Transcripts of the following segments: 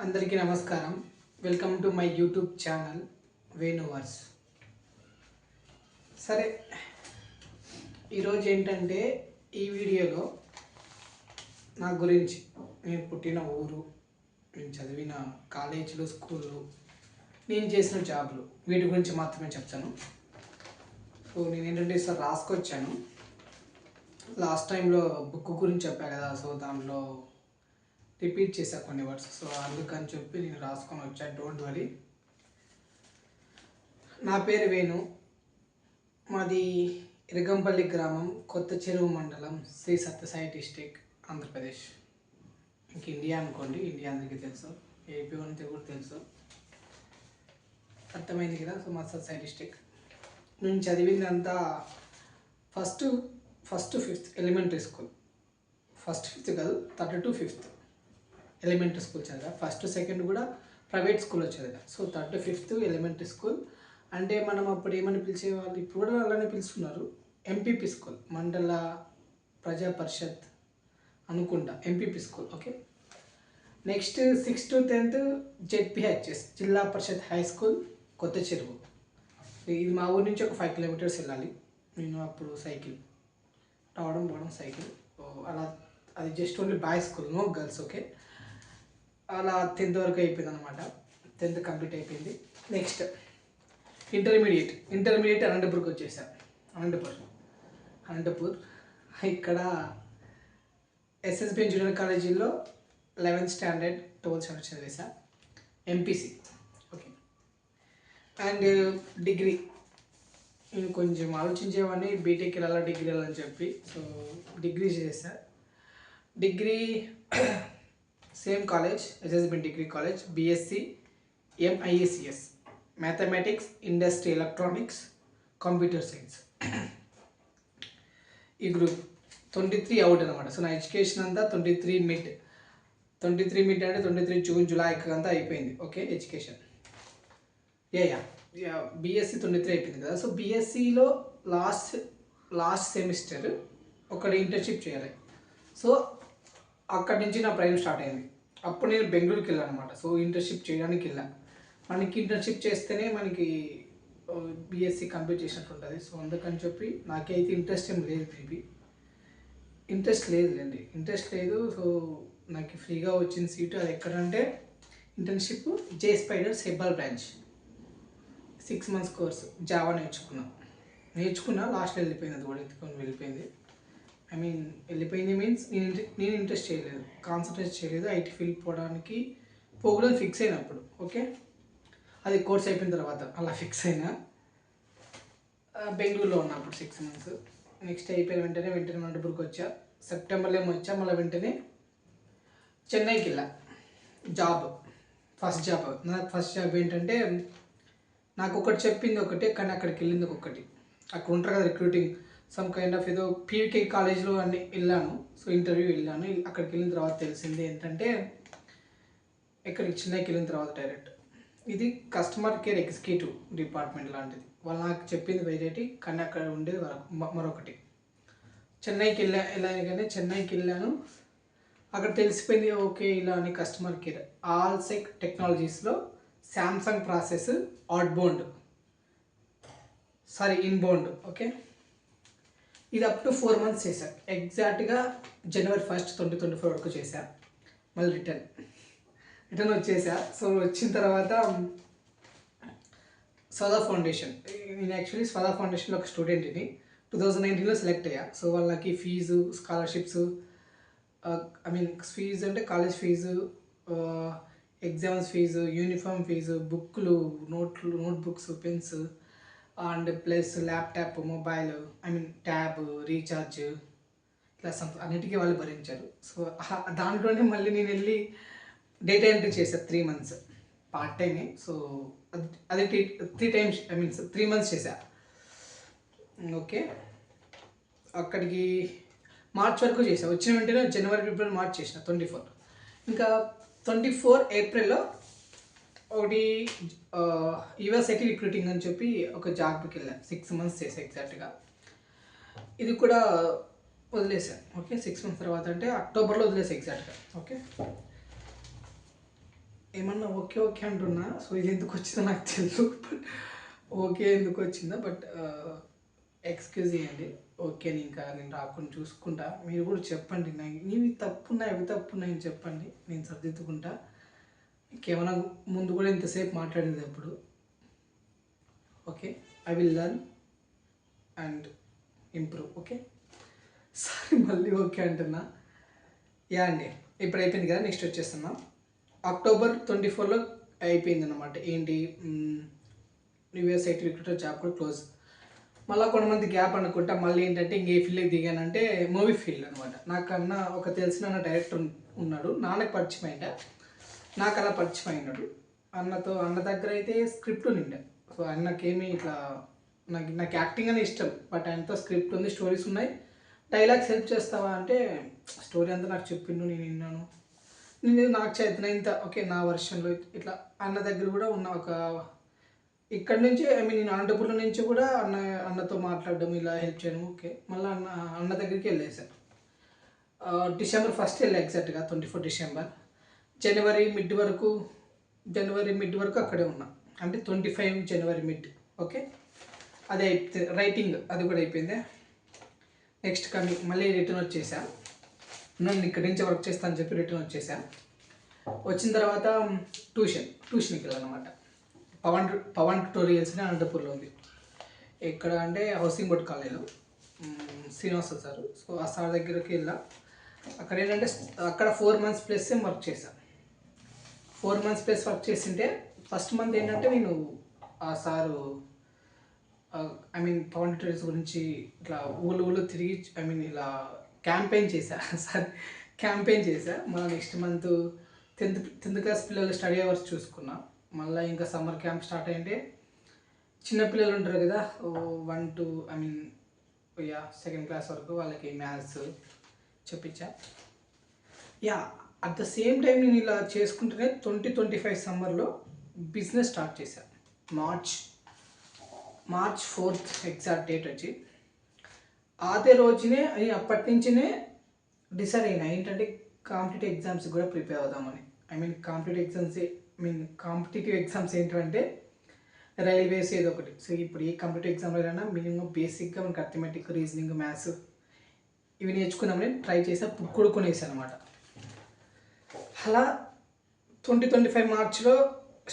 అందరికీ నమస్కారం. Welcome to my YouTube channel Venuverse. సరే, ఈరోజు ఏంటంటే ఈ వీడియోలో నా గురించి, నేను పుట్టిన ఊరు, నేను చదివిన కాలేజీలు, స్కూళ్ళు, నేను చేసిన జాబ్లు, వీటి గురించి మాత్రమే చెప్తాను. సో నేను ఏంటంటే సార్ రాసుకొచ్చాను. లాస్ట్ టైంలో బుక్ గురించి చెప్పా కదా, సో దాంట్లో రిపీట్ చేశా కొన్ని వర్డ్స్. సో అందుకని చెప్పి నేను రాసుకొని వచ్చాను. Don't worry. నా పేరు వేణు. మాది ఇరగంపల్లి గ్రామం, కొత్త చెరువు మండలం, శ్రీ సత్యసాయి డిస్టిక్, ఆంధ్రప్రదేశ్. ఇంక ఇండియా అనుకోండి, ఇండియా అందరికీ తెలుసు, ఏపీ వాళ్ళకి కూడా తెలుసు. అర్థమైంది కదా. సో మా సత్యసాయి డిస్టిక్. నేను చదివిందంతా first fifth elementary school. First fifth కాదు, 3rd to 5th elementary school చదివా. ఫస్ట్ సెకండ్ కూడా ప్రైవేట్ స్కూల్లో చదివా. So 3rd to 5th elementary school. అంటే మనం అప్పుడు ఏమని పిలిచేవాళ్ళు, ఇప్పుడు కూడా అలానే పిలుస్తున్నారు, ఎంపీపీ స్కూల్, మండల ప్రజా పరిషత్ అనుకుంటా, MPP school. Okay. Next 6th to 10th ZPHS, జిల్లా పరిషత్ హై స్కూల్, కొత్త చెరువు. ఇది మా ఊరి నుంచి ఒక 5 kilometers వెళ్ళాలి. నేను అప్పుడు సైకిల్ రావడం పోవడం సైకిల్. అలా అది just only boys school, no girls. Okay. అలా 10th వరకు అయిపోయింది అనమాట. 10th కంప్లీట్ అయిపోయింది. నెక్స్ట్ ఇంటర్మీడియట్ అనంతపూర్కి వచ్చేసాను. అనంతపూర్ ఇక్కడ ఎస్ఎస్బి జూనియర్ కాలేజీలో 11th standard 12th standard చదివేసా, ఎంపీసీ. ఓకే. అండ్ డిగ్రీ, నేను కొంచెం ఆలోచించేవాడిని బీటెక్ వెళ్ళాలా డిగ్రీ వెళ్ళాలని చెప్పి. సో డిగ్రీ చేసా. Degree same college, SSB degree college, BSc MISCS, mathematics, industry electronics, computer science. ఈ గ్రూప్ 23 అవుట్ అనమాట. సో నా ఎడ్యుకేషన్ అంతా 23 మిడ్ అంటే 23 జూన్ జూలై అంతా అయిపోయింది. ఓకే. ఎడ్యుకేషన్ బీఎస్సీ 23 అయిపోయింది కదా. సో బీఎస్సీలో లాస్ట్ సెమిస్టర్ ఒకటి ఇంటర్న్షిప్ చేయాలి. సో అక్కడి నుంచి నా ప్రయాణం స్టార్ట్ అయింది. అప్పుడు నేను బెంగళూరుకి వెళ్ళాను అనమాట. సో ఇంటర్న్షిప్ చేయడానికి వెళ్ళాను. మనకి ఇంటర్న్షిప్ చేస్తేనే మనకి బీఎస్సీ కంప్లీట్ చేసినట్టు ఉంటుంది. సో అందుకని చెప్పి నాకైతే ఇంట్రెస్ట్ ఏం లేదు, మేబీ ఇంట్రెస్ట్ లేదు. సో నాకు ఫ్రీగా వచ్చిన సీటు అది ఎక్కడంటే internship J Spiders Hebbal branch, 6 months course. Java నేర్చుకున్నా లాస్ట్లో వెళ్ళిపోయింది, అది కూడా ఎత్తుకొని వెళ్ళిపోయింది. వెళ్ళిపోయింది మీన్స్ నేను ఇంట్రెస్ట్ చేయలేదు, కాన్సన్ట్రేట్ చేయలేదు. ఐటీ ఫీల్డ్ పోకూడదని ఫిక్స్ అయినప్పుడు. ఓకే. అది కోర్స్ అయిపోయిన తర్వాత అలా ఫిక్స్ అయినా. బెంగళూరులో ఉన్నప్పుడు 6 months. నెక్స్ట్ అయిపోయిన వెంటనే అనంతపూర్కి వచ్చా. సెప్టెంబర్లో ఏమో వచ్చా. మళ్ళీ వెంటనే చెన్నైకి వెళ్ళా. ఫస్ట్ జాబ్ ఏంటంటే, నాకు ఒకటి చెప్పింది ఒకటే, కానీ అక్కడికి వెళ్ళింది ఒకటి. అక్కడ ఉంటారు కదా రిక్రూటింగ్, సమ్ కైండ్ ఆఫ్ ఏదో పీవీకే కాలేజ్లో అన్ని వెళ్ళాను. సో ఇంటర్వ్యూ వెళ్ళాను. అక్కడికి వెళ్ళిన తర్వాత తెలిసింది ఏంటంటే, చెన్నైకి వెళ్ళిన తర్వాత డైరెక్ట్ ఇది కస్టమర్ కేర్ ఎగ్జిక్యూటివ్ డిపార్ట్మెంట్ లాంటిది. వాళ్ళు నాకు చెప్పింది వెరైటీ, కానీ అక్కడ ఉండేది మరొకటి. చెన్నైకి వెళ్ళాను. అక్కడ తెలిసిపోయింది, ఓకే ఇలా అని కస్టమర్ కేర్ ఆల్సెక్ టెక్నాలజీస్లో శాంసంగ్ ప్రాసెస్ ఇన్బౌండ్. ఓకే. ఇది అప్ టు 4 months చేశా. ఎగ్జాక్ట్గా January 1st 2024 వరకు చేశా. మళ్ళీ రిటర్న్ వచ్చేసా. సో వచ్చిన తర్వాత స్వదా ఫౌండేషన్, నేను యాక్చువల్లీ స్వదా ఫౌండేషన్లో ఒక స్టూడెంట్ని. 2019లో సెలెక్ట్ అయ్యా. సో వాళ్ళకి ఫీజు, స్కాలర్షిప్స్, ఫీజు అంటే college fees, exams fees, uniform fees, బుక్లు, notebooks, pens, and plus laptop, mobile, tab, recharge, ఇట్లా అన్నిటికీ వాళ్ళు భరించారు. సో దాంట్లోనే మళ్ళీ నేను వెళ్ళి డేటా ఎంట్రీ చేశాను 3 months పార్ట్ టైమే. సో అది 3 months చేశా. ఓకే. అక్కడికి మార్చ్ వరకు చేసా. వచ్చిన వెంటనే జనవరి, ఫిబ్రవరి, మార్చ్ చేసిన 24. ఇంకా 24 ఏప్రిల్లో ఒకటి యూఎస్ఐటీ రిక్రూటింగ్ అని చెప్పి ఒక జాబ్కి వెళ్ళాను. 6 months చేసా ఎగ్జాక్ట్గా. ఇది కూడా వదిలేసాను. ఓకే. 6 months తర్వాత అంటే అక్టోబర్లో వదిలేసాను ఎగ్జాక్ట్గా. ఓకే. ఏమన్నా ఓకే ఓకే అంటున్నా. సో ఇది ఎందుకు వచ్చిందో నాకు తెలుసు. బట్ ఓకే ఎందుకు వచ్చిందో బట్ ఎక్స్క్యూజ్ చేయండి. ఓకే ఇంకా నేను రాకుండా చూసుకుంటా. మీరు కూడా చెప్పండి నాకు ఇవి తప్పున్నాయి అవి తప్పున్నాయి అని చెప్పండి, నేను సర్దిద్దుకుంటా. ఇంకేమైనా ముందు కూడా ఇంతసేపు మాట్లాడింది అప్పుడు. Okay, I will learn and improve. Okay, sorry మళ్ళీ ఓకే అంటున్నా. యా అండి, ఇప్పుడు అయిపోయింది కదా, నెక్స్ట్ వచ్చేస్తున్నాం. అక్టోబర్ 24లో అయిపోయింది అనమాట. ఏంటి, యూఎస్ ఐటీ రిక్రూటర్ జాబ్ కూడా క్లోజ్. మళ్ళీ కొంతమంది గ్యాప్ అనుకుంటా. మళ్ళీ ఏంటంటే ఇంక ఏ ఫీల్డ్కి దిగానంటే మూవీ ఫీల్డ్ అనమాట. నాకన్నా ఒక తెలిసిన డైరెక్టర్ ఉన్నాడు, నాన్నకి పరిచయం అయిందా, నాకు అలా పరిచయం అయినాడు. అన్న దగ్గర అయితే స్క్రిప్ట్ ఉండే. సో అన్నకేమి ఇట్లా నాకు యాక్టింగ్ అని ఇష్టం, బట్ ఆయనతో స్క్రిప్ట్ ఉంది, స్టోరీస్ ఉన్నాయి. డైలాగ్స్ హెల్ప్ చేస్తావా అంటే స్టోరీ అంతా నాకు చెప్పిండు, నేను విన్నాను. నేను నాకు చేతనైనంత ఓకే నా వర్షన్లో ఇట్లా. అన్న దగ్గర కూడా ఉన్న ఒక ఇక్కడ నుంచి ఐ మీన్ నేను అనంతపురం నుంచి కూడా అన్నతో మాట్లాడడం, ఇలా హెల్ప్ చేయడం. ఓకే, మళ్ళీ అన్న దగ్గరికి వెళ్ళేసాను. డిసెంబర్ 1 వెళ్ళా, ఎగ్జాక్ట్గా 24 డిసెంబర్. జనవరి మిడ్ వరకు అక్కడే ఉన్నా, అంటే 25 జనవరి మిడ్. ఓకే, అది అయితే రైటింగ్ అది కూడా అయిపోయింది. నెక్స్ట్ మళ్ళీ రిటర్న్ వచ్చేసా. నన్ను ఇక్కడి నుంచి వర్క్ చేస్తా అని చెప్పి రిటర్న్ వచ్చేసా. వచ్చిన తర్వాత ట్యూషన్కి వెళ్ళానమాట. పవన్ ట్యూటోరియల్స్ అని అనంతపూర్లో ఉంది. ఎక్కడ అంటే హౌసింగ్ బోర్డ్ కాలేజీలో శ్రీనివాస సార్. సో ఆ సార్ దగ్గరికి వెళ్ళా. అక్కడ ఏంటంటే అక్కడ 4 months ప్లస్ వర్క్ చేశాను. 4 months ప్లస్ వర్క్ చేసింటే ఫస్ట్ మంత్ ఏంటంటే నేను ఆ sir I mean Pavan tutorials గురించి ఇట్లా ఊళ్ళు తిరిగి ఐ మీన్ ఇలా క్యాంపెయిన్ చేశా. మళ్ళీ నెక్స్ట్ మంత్ 10th క్లాస్ పిల్లలు స్టడీ అవర్స్ చూసుకున్నా. మళ్ళీ ఇంకా సమ్మర్ క్యాంప్ స్టార్ట్ అయ్యింటే చిన్నపిల్లలు ఉంటారు కదా, 1 to I mean 2nd class వరకు వాళ్ళకి మ్యాథ్స్ చెప్పించా. అట్ ద సేమ్ టైం నేను ఇలా చేసుకుంటూనే 2025 సమ్మర్లో బిజినెస్ స్టార్ట్ చేశాను. మార్చ్ 4th ఎగ్జాక్ట్ డేట్ వచ్చి. అదే రోజునే అప్పటి నుంచినే డిసైడ్ అయినా ఏంటంటే కాంపిటేటివ్ ఎగ్జామ్స్ కూడా ప్రిపేర్ అవుదామని. కాంపిటేటివ్ ఎగ్జామ్స్ ఏంటంటే రైల్వేస్ ఏదో ఒకటి. సో ఇప్పుడు ఏ కాంపిటేటివ్ ఎగ్జామ్లో మినిమం బేసిక్గా మనకు అర్థమెటిక్, రీజనింగ్, మ్యాథ్స్ ఇవి నేర్చుకున్నామని ట్రై చేసా, కొనుక్కొనేసాను అనమాట. అలా 2025 మార్చ్లో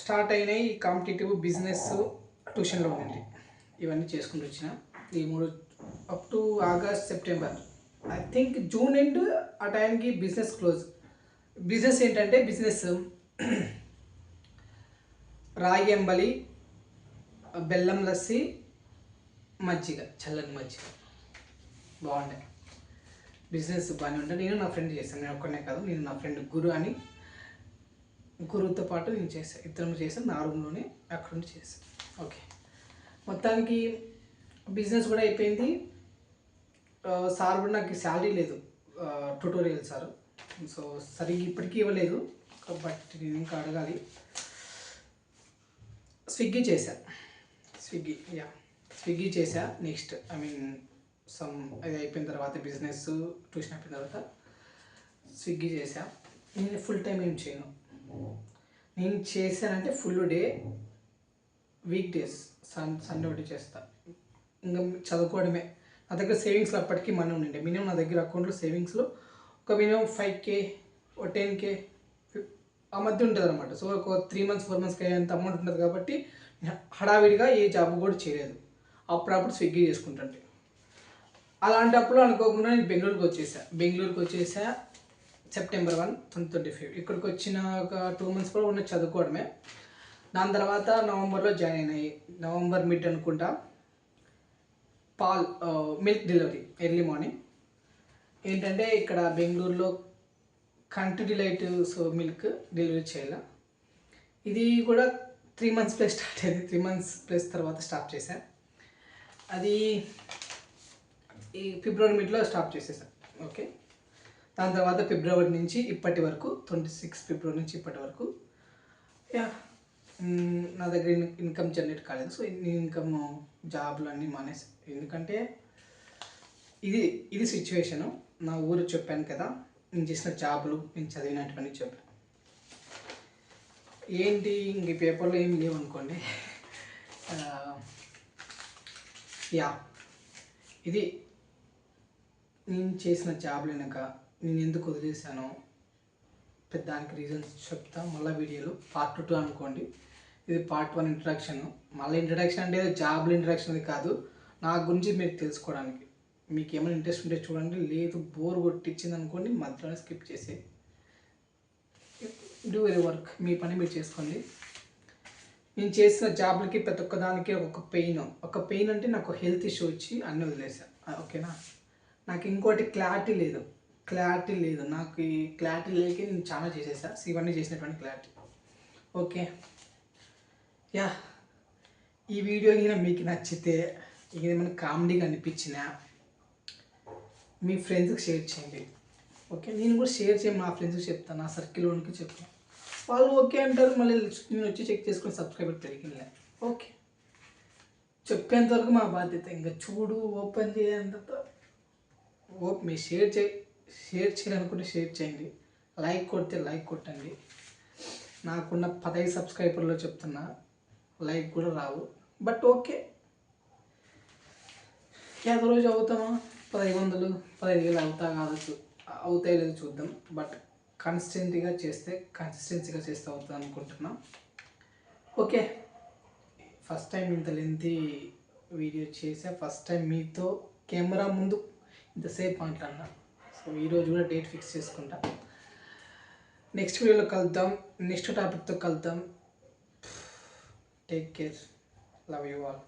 స్టార్ట్ అయినాయి ఈ కాంపిటేటివ్, బిజినెస్, ట్యూషన్లో ఉంది. ఇవన్నీ చేసుకుంటూ వచ్చిన ఈ 3 up to August, September. I think June end ఆ టైంకి బిజినెస్ క్లోజ్. బిజినెస్ ఏంటంటే రాగి అంబలి, బెల్లం లస్సి, మజ్జిగ, చల్లని మజ్జిగ బాగుంటాయి. బిజినెస్ బాగానే ఉంటుంది. నేను నా ఫ్రెండ్ చేశాను, నేను ఒక్కనే కాదు, నేను నా ఫ్రెండ్ గురువుతో పాటు నేను చేశాను, ఇద్దరు చేశాను నా రూమ్లోనే, అక్కడ నుండి చేశాను. ఓకే, మొత్తానికి బిజినెస్ కూడా అయిపోయింది. సార్ కూడా నాకు శాలరీ లేదు, ట్యూటోరియల్ సార్. సో సరిగ్గా ఇప్పటికీ ఇవ్వలేదు, బట్ నేను ఇంకా అడగాలి. స్విగ్గీ చేశా. నెక్స్ట్ ఐ మీన్ అది అయిపోయిన తర్వాత బిజినెస్, ట్యూషన్ అయిపోయిన తర్వాత స్విగ్గీ చేశా. నేను ఫుల్ టైం ఏం చేయను. నేను చేశానంటే full day, week days, Sunday ఒకటి చేస్తా. ఇంకా చదువుకోవడమే. నా దగ్గర సేవింగ్స్లో అప్పటికీ మనీ ఉండే. మినిమం నా దగ్గర అకౌంట్లో సేవింగ్స్లో ఒక మినిమం 5K, 10K ఆ మధ్య ఉంటుంది అనమాట. సో ఒక 3 months 4 months అయ్యేంత అమౌంట్ ఉంటుంది కాబట్టి హడావిడిగా ఏ జాబ్ కూడా చేయలేదు. అప్పుడప్పుడు స్విగ్గీ చేసుకుంటుంటే. అలాంటప్పుడు అనుకోకుండా నేను బెంగళూరుకి వచ్చేసా సెప్టెంబర్ 1, 2025. ఇక్కడికి వచ్చిన ఒక 2 months కూడా ఉన్న చదువుకోవడమే. దాని తర్వాత నవంబర్లో జాయిన్ అయినాయి. నవంబర్ మిడ్ అనుకుంటా. Milk delivery early morning. ఏంటంటే ఇక్కడ బెంగళూరులో కంట్రీ డిలైట్ మిల్క్ డెలివరీ చేయాలి. ఇది కూడా 3 months ప్లస్ స్టార్ట్ అయింది. 3 months ప్లస్ తర్వాత స్టార్ట్ చేశాను. అది ఈ ఫిబ్రవరి మిడ్లో స్టార్ట్ చేసేసాను. ఓకే, దాని తర్వాత ఫిబ్రవరి నుంచి ఇప్పటి వరకు 26 ఫిబ్రవరి నుంచి ఇప్పటి వరకు నా దగ్గర ఇన్కమ్ జనరేట్ కాలేదు. సో ఇన్కమ్ జాబ్లు అన్నీ మానేసి, ఎందుకంటే ఇది సిచ్యువేషను. నా ఊరు చెప్పాను కదా, నేను చేసిన జాబులు, నేను చదివినటువంటి చెప్పాను. ఏంటి ఇంక ఈ పేపర్లో ఏం లేవు అనుకోండి. యా, ఇది నేను చేసిన జాబ్ వెనక నేను ఎందుకు వదిలేసానో దానికి రీజన్స్ చెప్తా. మళ్ళీ వీడియోలో పార్ట్ 2 అనుకోండి. ఇది పార్ట్ 1 ఇంట్రడక్షన్. మళ్ళీ ఇంట్రడక్షన్ అంటే జాబ్లో ఇంట్రడక్షన్ అది కాదు, నా గురించి మీరు తెలుసుకోవడానికి. మీకు ఏమైనా ఇంట్రెస్ట్ ఉంటే చూడండి, లేదు బోర్ కొట్టించింది అనుకోండి మధ్యలోనే స్కిప్ చేసి డూ వెరీ వర్క్, మీ పని మీరు చేసుకోండి. నేను చేసిన జాబ్లకి ప్రతి ఒక్కదానికి ఒక పెయిన్ అంటే నాకు హెల్త్ ఇష్యూ వచ్చి అన్నీ వదిలేసా. ఓకేనా, నాకు ఇంకోటి క్లారిటీ లేదు. నాకు ఈ క్లారిటీ లేక నేను చాలా చేసేసా. ఇవన్నీ చేసినటువంటి క్లారిటీ. ఓకే, యా, ఈ వీడియో కనుక మీకు నచ్చితే, ఏమైనా కామెడీగా అనిపించినా మీ ఫ్రెండ్స్కి షేర్ చేయండి. ఓకే, నేను కూడా షేర్ చేయను, మా ఫ్రెండ్స్కి చెప్తాను, నా సర్కిల్లోనికి చెప్తాను. వాళ్ళు ఓకే అంటారు, మళ్ళీ నేను వచ్చి చెక్ చేసుకుని సబ్స్క్రైబర్ పెరిగిందిలే. ఓకే, చెప్పేంతవరకు మా బాధ్యత. ఇంకా చూడు ఓపెన్ చేయంత మీరు షేర్ చేయాలనుకుంటే షేర్ చేయండి, లైక్ కొడితే లైక్ కొట్టండి. నాకున్న 15 సబ్స్క్రైబర్లో చెప్తున్నా, లైక్ కూడా రావు. బట్ ఓకే, ఏదో రోజు అవుతామా, 1500 15,000 అవుతాయి లేదు చూద్దాం. బట్ కన్సిస్టెన్సీగా చేస్తే అవుతుంది అనుకుంటున్నా. ఓకే, ఫస్ట్ టైం ఇంత లెంతీ వీడియో చేసా, ఫస్ట్ టైం మీతో కెమెరా ముందు ఇంతసేపు మాట్లాడినా. సో ఈరోజు కూడా డేట్ ఫిక్స్ చేసుకుంటా. నెక్స్ట్ వీడియోలో కలుద్దాం, నెక్స్ట్ టాపిక్తో కలుద్దాం. Take care, love you all.